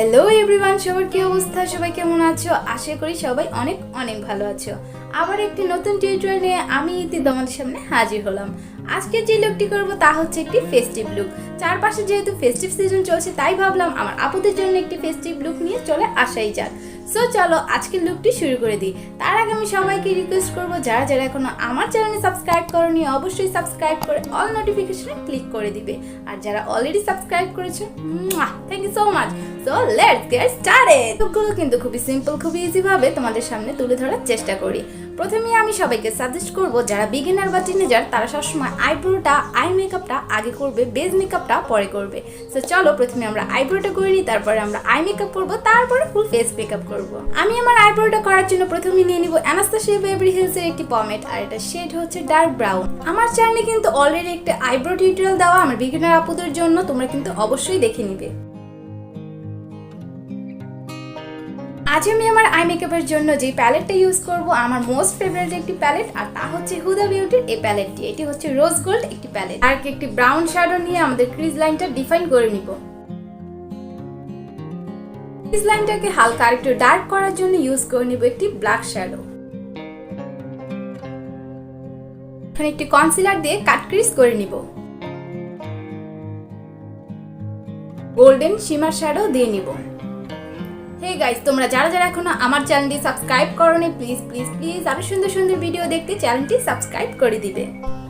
Hello everyone, সবার কি অবস্থা? সবাই কেমন আছো? আশা করি সবাই অনেক অনেক ভালো আছো। আবার একটি নতুন টিউটোরিয়াল নিয়ে আমি ইতি তোমাদের সামনে হাজির হলাম। আজকে যে লুকটি করব তা হচ্ছে একটি ফেস্টিভ লুক। চারপাশে যেহেতু ফেস্টিভ সিজন চলছে, তাই ভাবলাম আমার আপুদের জন্য একটি ফেস্টিভ লুক নিয়ে চলে আসাই যাক। সো চলো আজকের লুকটি শুরু করে দিই। তার আগে আমি সবাইকে রিকোয়েস্ট করবো, যারা যারা এখনো আমার চ্যানেলে সাবস্ক্রাইব করোনি অবশ্যই সাবস্ক্রাইব করে অল নোটিফিকেশনে ক্লিক করে দিবে। আর যারা অলরেডি সাবস্ক্রাইব করেছো, thank you so much. So let's get started. লুকগুলো কিন্তু খুবই সিম্পল, খুবই ইজি ভাবে তোমাদের সামনে তুলে ধরার চেষ্টা করি। প্রথমে আমি সবাইকে সাজেস্ট করব, যারা বিগিনার বা টিনেজার তারা সবসময় আইব্রোটা, আই মেকআপটা আগে করবে, বেস মেকআপটা পরে করবে। সো চলো প্রথমে আমরা আইব্রোটা করে নিই, তারপরে আমরা আই মেকআপ করবো, তারপরে ফুল ফেস মেকআপ করব। আমি আমার আইব্রোটা করার জন্য প্রথমে নিয়ে নিব অ্যানাস্তাসিয়া বেভারলি হিলসের একটি পমেড, আর এটা শেড হচ্ছে ডার্ক ব্রাউন। আমার চ্যানেলে কিন্তু অলরেডি একটা আইব্রো টিউটোরিয়াল দেওয়া আমার বিগিনার আপুদের জন্য, তোমরা কিন্তু অবশ্যই দেখে নিবে। আজ আমি আমার আই মেকআপের জন্য যে প্যালেটটা ইউজ করব, আমার মোস্ট ফেভারিট একটি প্যালেট, আর তা হচ্ছে হুদা বিউটির এই প্যালেটটি। এটি হচ্ছে রোজ গোল্ড একটি প্যালেট। আর একটি ব্রাউন শ্যাডো নিয়ে আমাদের ক্রিজ লাইনটা ডিফাইন করে নিব। ক্রিজ লাইনটাকে হালকা একটু ডার্ক করার জন্য ইউজ করে নিব একটি ব্ল্যাক শ্যাডো। এখানে একটি কনসিলার দিয়ে কাট ক্রিজ করে নিব। গোল্ডেন শিমার শ্যাডো দিয়ে নিব। হে গাইস, তোমরা যারা যারা এখনো আমার চ্যানেলটি সাবস্ক্রাইব করোনি, প্লিজ প্লিজ প্লিজ আরো সুন্দর সুন্দর ভিডিও দেখতে চ্যানেলটি সাবস্ক্রাইব করে দিবে।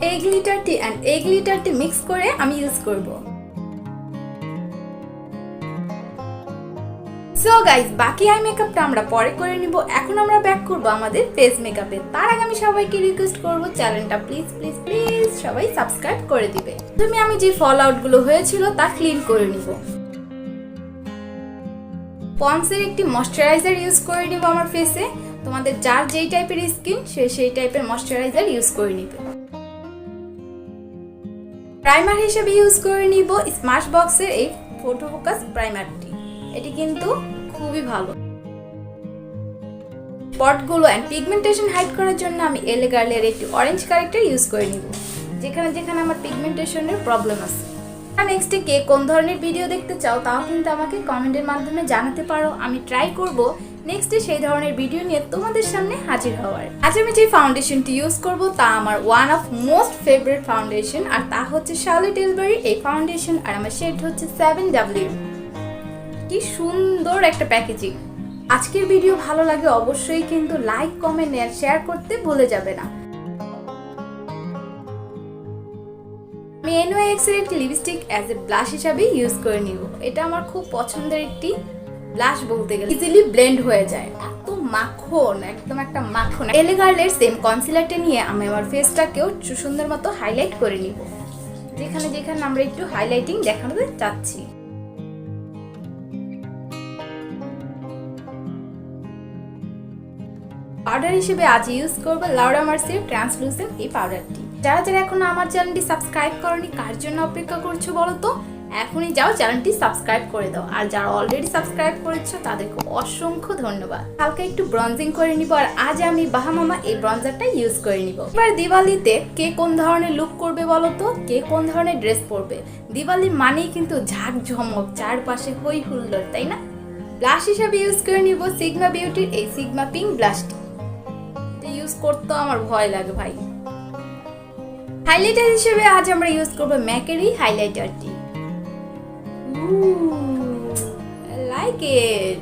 এই গ্লিটারটি এন্ড এই গ্লিটারটি মিক্স করে আমি ইউজ করব। সো গাইস, বাকি আই মেকআপটা আমরা পরে করে নিব। এখন আমরা ব্যাক করব আমাদের ফেস মেকআপে। তার আগে আমি সবাইকে রিকোয়েস্ট করব, চ্যানেলটা প্লিজ প্লিজ প্লিজ সবাই সাবস্ক্রাইব করে দিবে। আমি যে ফল আউট গুলো হয়েছিল তা ক্লিন করে নিব। পন্ডসের একটি ময়শ্চারাইজার ইউজ করে নিব আমার ফেসে। তোমাদের যার যেই টাইপের স্কিন সেই টাইপের ময়শ্চারাইজার ইউজ করে নিবে। প্রাইমার হিসেবে ইউজ করে নিব স্মাশ বক্সের এই ফটো ফোকাস প্রাইমারটি। এটি কিন্তু খুবই ভালো। স্পটগুলো এন্ড পিগমেন্টেশন হাইড করার জন্য আমি এলে গার্লের একটি অরেঞ্জ কারেক্টার ইউজ করে নিব, যেখানে যেখানে আমার পিগমেন্টেশনের প্রবলেম আছে। নেক্সটে কে কোন ধরনের ভিডিও দেখতে চাও তাও কিন্তু আমাকে কমেন্টের মাধ্যমে জানাতে পারো। আমি ট্রাই করব নেক্সটে সেই ধরনের ভিডিও নিয়ে তোমাদের সামনে হাজির হওয়ার। আজ আমি যে ফাউন্ডেশনটি ইউজ করব তা আমার one of most favourite foundation, আর তা হচ্ছে শার্লট টিলবারি এই ফাউন্ডেশন, আর আমার শেড হচ্ছে 7W। কি সুন্দর একটা প্যাকেজিং। আজকের ভিডিও ভালো লাগে অবশ্যই কিন্তু লাইক, কমেন্ট আর শেয়ার করতে ভুলে যাবে না। আমি NYX এর একটি লিপস্টিক অ্যাজ এ ব্লাশ হিসাবে ইউজ করে নিব। এটা আমার খুব পছন্দের একটি ব্লাশ, বলতে গেলে ইজিলি ব্লেন্ড হয়ে যায়, এত মাখন, একদম একটা মাখন। এলে গার্লের সেম কনসিলারটা নিয়ে আমি আমার ফেসটাকেও সুন্দর মতো হাইলাইট করে নিব, যেখানে যেখানে আমরা একটু হাইলাইটিং দেখাতে চাচ্ছি। পাউডার হিসেবে আজ ইউজ করব লাউরা মার্সির ট্রান্সলুসেন্ট এই পাউডারটি। যারা যারা এখনো আমার চ্যানেলটি সাবস্ক্রাইব করোনি, কার জন্য অপেক্ষা করছো বলো তো? এখনই যাও চ্যানেলটি সাবস্ক্রাইব করে দাও। আর যারা অলরেডি সাবস্ক্রাইব করেছো তাদেরকে অসংখ্য ধন্যবাদ। হালকা একটু ব্রঞ্জিং করে নিব, আর আজ আমি বাহামামা এই ব্রঞ্জারটা ইউজ করে নিব। এবার দিওয়ালিতে কে কোন ধরনের লুক করবে বলো তো? কে কোন ধরনের ড্রেস পরবে? দিওয়ালি মানেই কিন্তু ঝাঁক ঝমক, চারপাশে হই হুল্লোড়, তাই না? ব্লাশ হিসাবে ইউজ করে নিব সিগমা বিউটির এই সিগমা পিঙ্ক ব্লাশটি। ইউজ করতে আমার ভয় লাগে ভাই। হাইলাইটার হিসেবে আজ আমরা ইউজ করব ম্যাকের এই হাইলাইটারটি। Like it.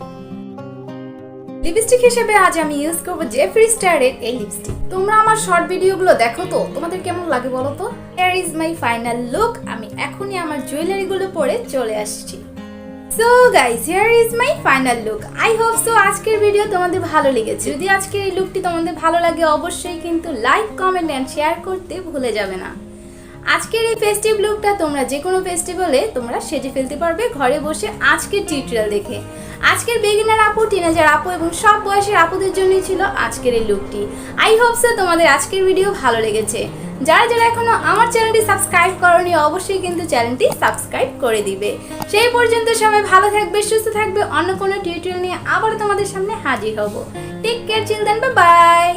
লিপস্টিক হিসেবে আজ আমি ইউজ করব জেফরি স্টারের এই লিপস্টিক। তোমরা আমার শর্ট ভিডিওগুলো দেখো তো, তোমাদের কেমন লাগে বলো তো? Here is my final look. আমি এখনই আমার জুয়েলারিগুলো পরে চলে আসছি। So guys, here is my final look. I hope so আজকের ভিডিও তোমাদের ভালো লেগেছে। যদি আজকের এই লুকটি তোমাদের ভালো লাগে অবশ্যই কিন্তু লাইক, কমেন্ট এন্ড শেয়ার করতে ভুলে যাবে না। আজকের এই ফেস্টিভ লুকটা তোমরা যে কোনো ফেস্টিভ্যালে তোমরা সেজে ফেলতে পারবে ঘরে বসে আজকের টিউটোরিয়াল দেখে। আজকের বিগিনার আপু, টিনেজার আপু এবং সব বয়সের আপুদের জন্যই ছিল আজকের এই লুকটি। আই হোপ সো তোমাদের আজকের ভিডিও ভালো লেগেছে। যারা যারা এখনো আমার চ্যানেলটি সাবস্ক্রাইব করোনি অবশ্যই কিন্তু চ্যানেলটি সাবস্ক্রাইব করে দিবে। সেই পর্যন্ত সবাই ভালো থাকবে, সুস্থ থাকবে। অন্য কোনো টিউটোরিয়াল নিয়ে আবার তোমাদের সামনে হাজির হব। Take care children, bye by.